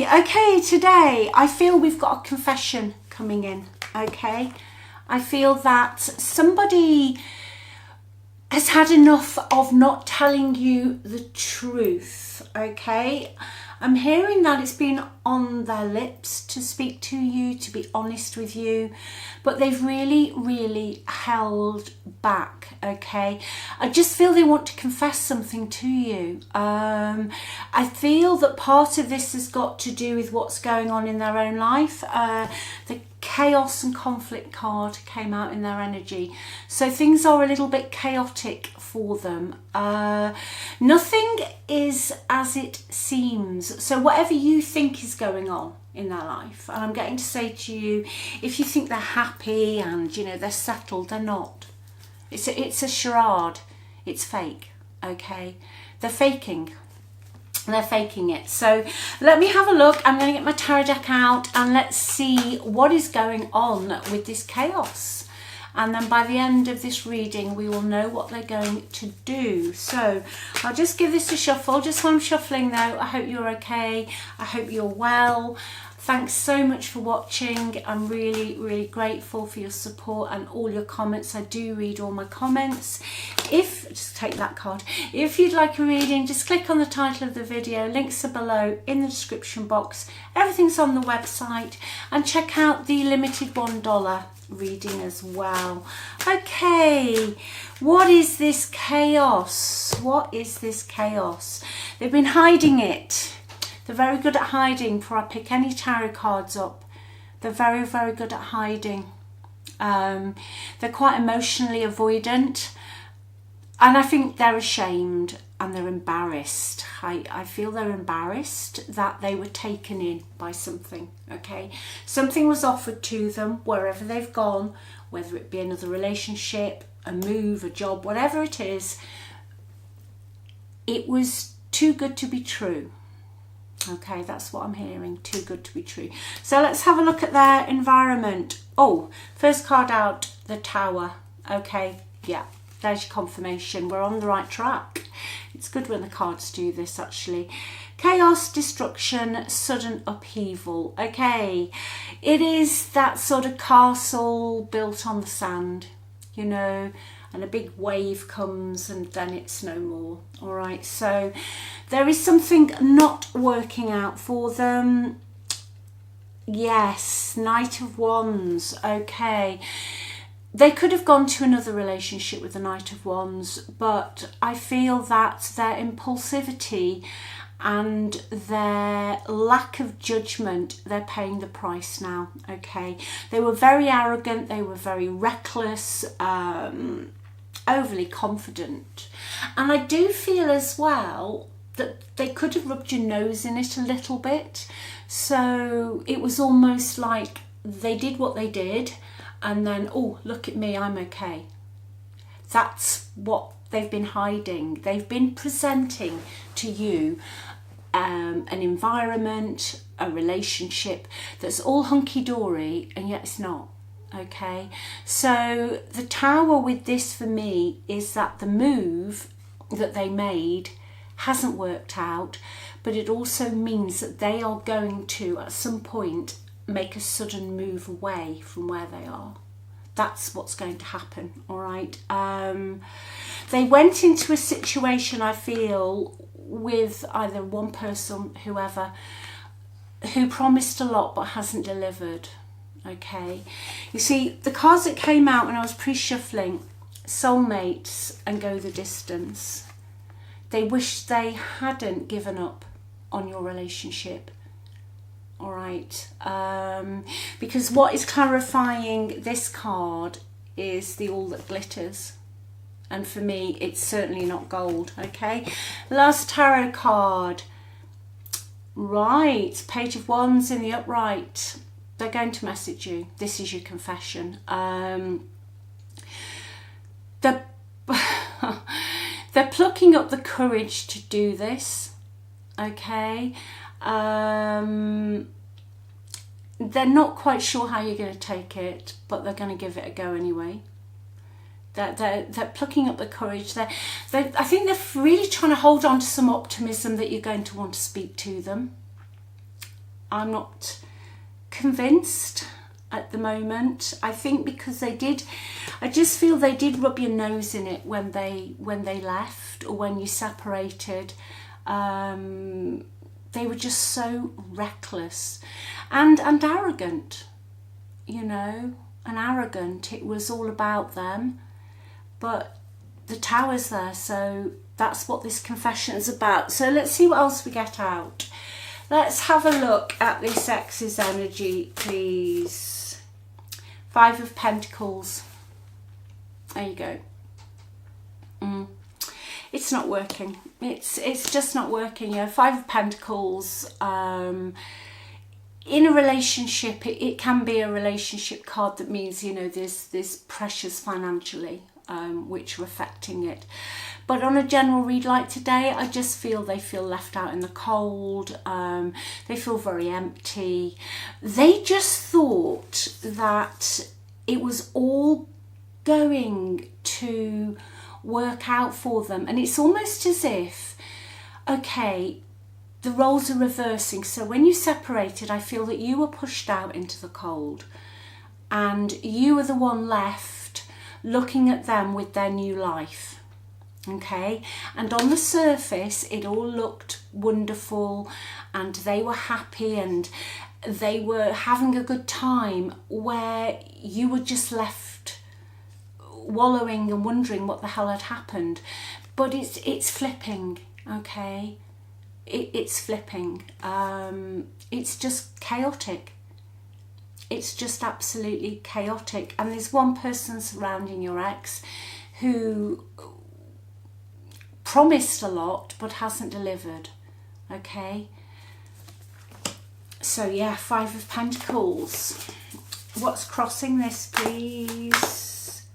Okay, today I feel we've got a confession coming in, okay? I feel that somebody has had enough of not telling you the truth, okay? I'm hearing that it's been on their lips to speak to you, to be honest with you, but they've really held back, okay? I just feel they want to confess something to you. I feel that part of this has got to do with what's going on in their own life. The chaos and conflict card came out in their energy, so things are a little bit chaotic for them. Nothing is as it seems, so whatever you think is going on in their life, and I'm getting to say to you, if you think they're happy and you know they're settled, they're not. It's a charade. It's fake, okay? They're faking it. So let me have a look. I'm going to get my tarot deck out and let's see what is going on with this chaos. And then by the end of this reading, we will know what they're going to do. So I'll just give this a shuffle. Just while I'm shuffling though, I hope you're okay. I hope you're well. Thanks so much for watching. I'm really grateful for your support and all your comments. I do read all my comments. Just take that card. If you'd like a reading, just click on the title of the video. Links are below in the description box. Everything's on the website, and check out the limited $1 reading as well. Okay, what is this chaos? What is this chaos? They've been hiding it. They're very good at hiding. Before I pick any tarot cards up, they're very good at hiding. They're quite emotionally avoidant, and I think they're ashamed and they're embarrassed. I feel they're embarrassed that they were taken in by something, okay? Something was offered to them wherever they've gone, whether it be another relationship, a move, a job, whatever it is. It was too good to be true. Okay, that's what I'm hearing. Too good to be true. So let's have a look at their environment. Oh, first card out, the Tower. Okay, yeah, there's your confirmation. We're on the right track. It's good when the cards do this, actually. Chaos, destruction, sudden upheaval. Okay, it is that sort of castle built on the sand, you know, and a big wave comes and then it's no more. All right, so there is something not working out for them. Yes, Knight of Wands. Okay, they could have gone to another relationship with the Knight of Wands, but I feel that their impulsivity and their lack of judgment, they're paying the price now. Okay, they were very arrogant, they were very reckless, overly confident, and I do feel as well that they could have rubbed your nose in it a little bit. So it was almost like they did what they did and then, oh, look at me, I'm okay. That's what they've been hiding. They've been presenting to you an environment, a relationship that's all hunky-dory, and yet it's not. Okay, so the Tower with this for me is that the move that they made hasn't worked out, but it also means that they are going to at some point make a sudden move away from where they are. That's what's going to happen. All right, they went into a situation, I feel, with either one person, whoever, who promised a lot but hasn't delivered. Okay, you see the cards that came out when I was pre-shuffling, soulmates and go the distance. They wish they hadn't given up on your relationship. All right, because what is clarifying this card is the all that glitters, and for me it's certainly not gold. Okay, last tarot card, right, Page of Wands in the upright. They're going to message you. This is your confession. They're plucking up the courage to do this. Okay. They're not quite sure how you're going to take it, but they're going to give it a go anyway. They're plucking up the courage. I think they're really trying to hold on to some optimism that you're going to want to speak to them. I'm not convinced at the moment. I think because I just feel they did rub your nose in it when they left, or when you separated. They were just so reckless and arrogant, you know, and arrogant. It was all about them, but the tower's there, so that's what this confession is about. So let's see what else we get out. Let's have a look at this ex's energy, please. 5 of Pentacles. There you go. It's not working. It's just not working. 5 of Pentacles. In a relationship, it can be a relationship card that means, you know, there's pressures financially, which are affecting it. But on a general read like today, I just feel they feel left out in the cold. They feel very empty. They just thought that it was all going to work out for them. And it's almost as if, okay, the roles are reversing. So when you separated, I feel that you were pushed out into the cold and you were the one left looking at them with their new life. Okay, and on the surface it all looked wonderful and they were happy and they were having a good time, where you were just left wallowing and wondering what the hell had happened. But it's flipping, okay? It's flipping. It's just chaotic. It's just absolutely chaotic. And there's one person surrounding your ex who promised a lot but hasn't delivered, okay? So yeah, 5 of Pentacles. What's crossing this, please?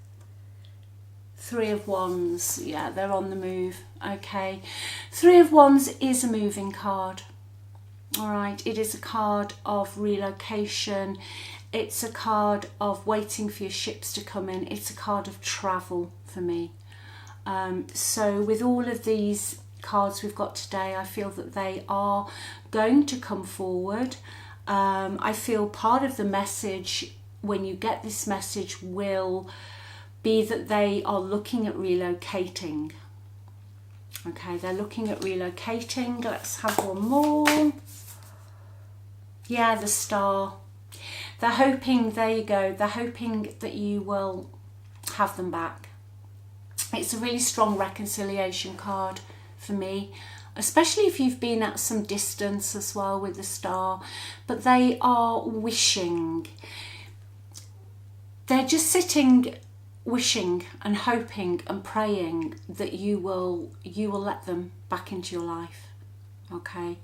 3 of Wands. Yeah, they're on the move, okay? 3 of Wands is a moving card. All right, it is a card of relocation. It's a card of waiting for your ships to come in. It's a card of travel for me. So with all of these cards we've got today, I feel that they are going to come forward. I feel part of the message, when you get this message, will be that they are looking at relocating. Okay, they're looking at relocating. Let's have one more. Yeah, the Star. They're hoping, there you go, they're hoping that you will have them back. It's a really strong reconciliation card for me, especially if you've been at some distance as well with the Star. But they are wishing. They're just sitting wishing and hoping and praying that you will let them back into your life. Okay.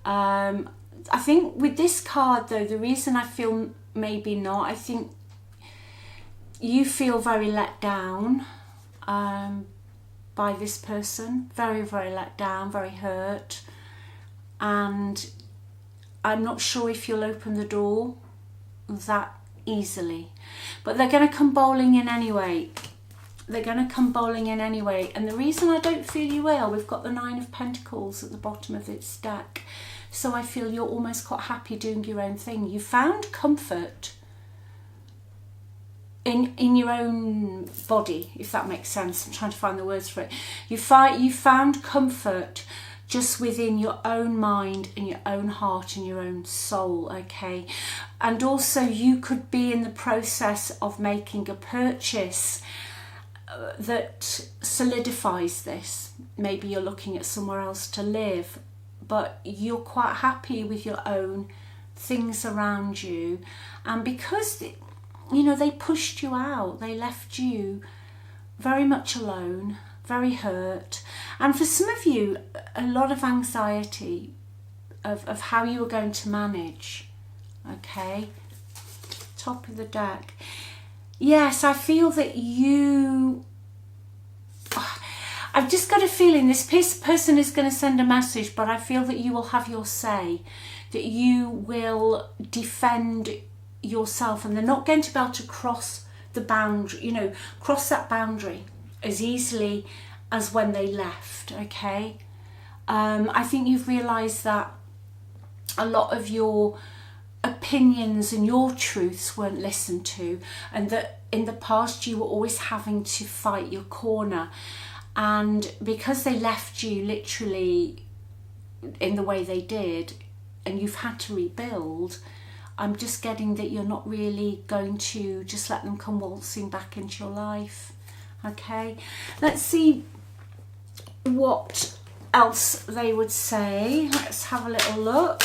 I think with this card though, the reason I feel maybe not, I think you feel very let down by this person. Very, very let down, very hurt. And I'm not sure if you'll open the door that easily. But they're going to come bowling in anyway. They're going to come bowling in anyway. And the reason I don't feel you will, we've got the 9 of Pentacles at the bottom of this deck. So I feel you're almost quite happy doing your own thing. You found comfort in your own body, if that makes sense. I'm trying to find the words for it. You found comfort just within your own mind and your own heart and your own soul, okay? And also you could be in the process of making a purchase that solidifies this. Maybe you're looking at somewhere else to live, but you're quite happy with your own things around you. And because, you know, they pushed you out, they left you very much alone, very hurt. And for some of you, a lot of anxiety of how you were going to manage, okay? Top of the deck. Yes, I feel that you... I've just got a feeling this person is going to send a message, but I feel that you will have your say, that you will defend yourself, and they're not going to be able to cross the boundary, you know, cross that boundary as easily as when they left, okay? I think you've realised that a lot of your opinions and your truths weren't listened to, and that in the past you were always having to fight your corner, and because they left you literally in the way they did and you've had to rebuild, I'm just getting that you're not really going to just let them come waltzing back into your life. Okay, let's see what else they would say. Let's have a little look.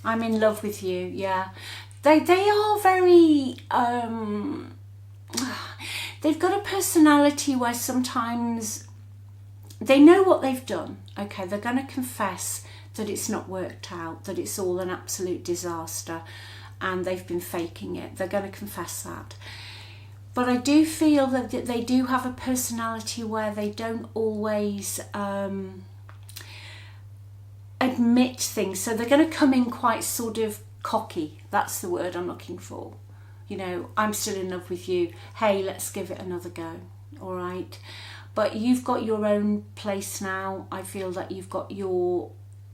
I'm in love with you. Yeah, they are very they've got a personality where sometimes they know what they've done. Okay, they're going to confess that it's not worked out, that it's all an absolute disaster and they've been faking it. They're going to confess that. But I do feel that they do have a personality where they don't always admit things. So they're going to come in quite sort of cocky. That's the word I'm looking for. You know, I'm still in love with you. Hey, let's give it another go. All right. But you've got your own place now. I feel that you've got your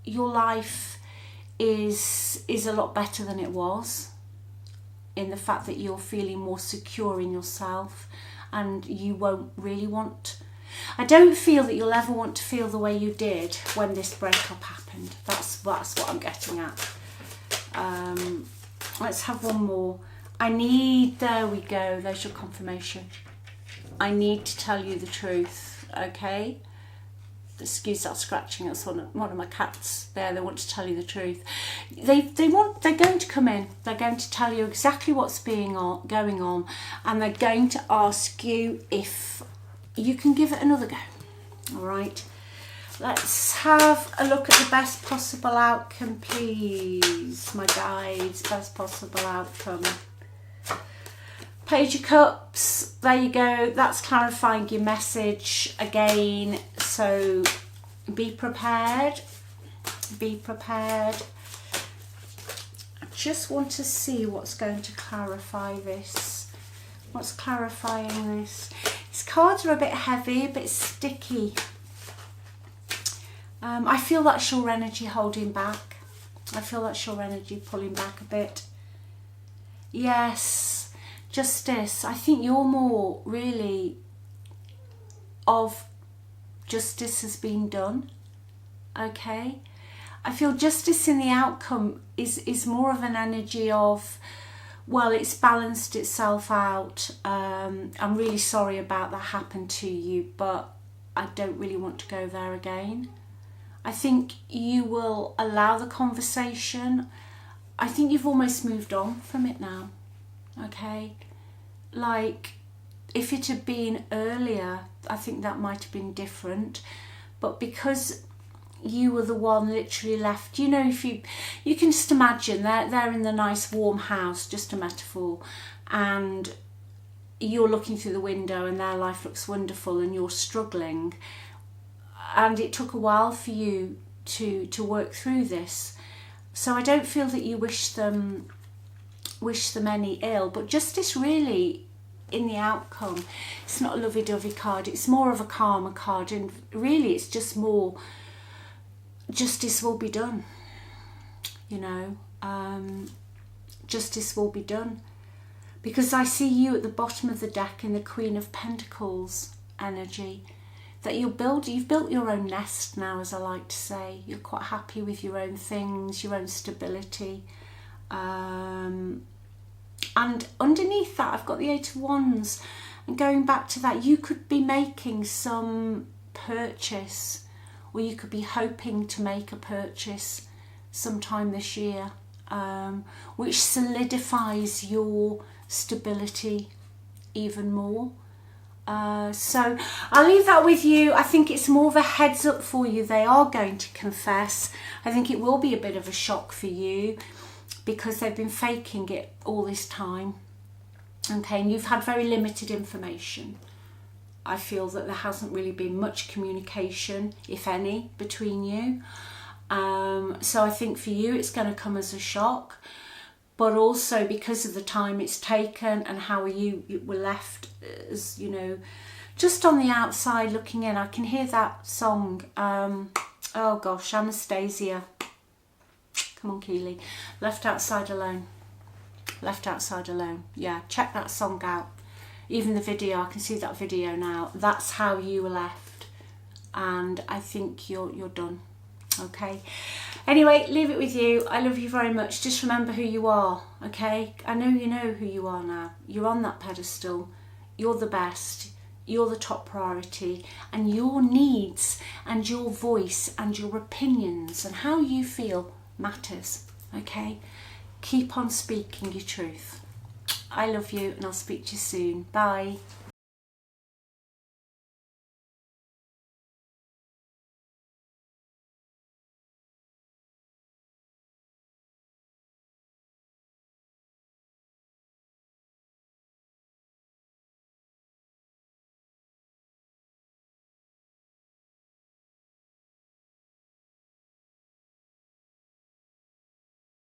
life is a lot better than it was, in the fact that you're feeling more secure in yourself, and you won't really want, I don't feel that you'll ever want to feel the way you did when this breakup happened. That's what I'm getting at. Let's have one more. There we go, there's your confirmation. I need to tell you the truth, okay? Excuse that scratching, that's one of my cats there. They want to tell you the truth. They're going to come in, they're going to tell you exactly what's going on, and they're going to ask you if you can give it another go. All right, let's have a look at the best possible outcome, please, my guides. Best possible outcome. Page of Cups, there you go, that's clarifying your message again. So be prepared, be prepared. I just want to see what's going to clarify this. What's clarifying this? These cards are a bit heavy, a bit sticky. I feel that's your energy holding back. I feel that's your energy pulling back a bit. Yes. Justice. I think you're more really of justice has been done. Okay. I feel justice in the outcome is more of an energy of, well, it's balanced itself out. I'm really sorry about that happened to you, but I don't really want to go there again. I think you will allow the conversation. I think you've almost moved on from it now. Okay, like if it had been earlier, I think that might have been different, but because you were the one literally left, you know, if you can just imagine they're in the nice warm house, just a metaphor, and you're looking through the window and their life looks wonderful and you're struggling, and it took a while for you to work through this. So I don't feel that you wish them any ill, but justice really in the outcome, it's not a lovey-dovey card, it's more of a karma card, and really it's just more justice will be done, you know. Justice will be done, because I see you at the bottom of the deck in the Queen of Pentacles energy, that you've built your own nest now, as I like to say. You're quite happy with your own things, your own stability. And underneath that, I've got the Eight of Wands, and going back to that, you could be making some purchase, or you could be hoping to make a purchase sometime this year, which solidifies your stability even more. So I'll leave that with you. I think it's more of a heads up for you. They are going to confess. I think it will be a bit of a shock for you, because they've been faking it all this time. Okay, and you've had very limited information. I feel that there hasn't really been much communication, if any, between you. So I think for you it's going to come as a shock, but also because of the time it's taken and how you were left, as you know, just on the outside looking in. I can hear that song, Oh gosh, Anastasia. Come on, Keeley. Left Outside Alone. Left Outside Alone. Yeah, check that song out. Even the video, I can see that video now. That's how you were left. And I think you're done. Okay. Anyway, leave it with you. I love you very much. Just remember who you are, okay? I know you know who you are now. You're on that pedestal. You're the best. You're the top priority. And your needs and your voice and your opinions and how you feel matters, okay? Keep on speaking your truth. I love you and I'll speak to you soon. Bye.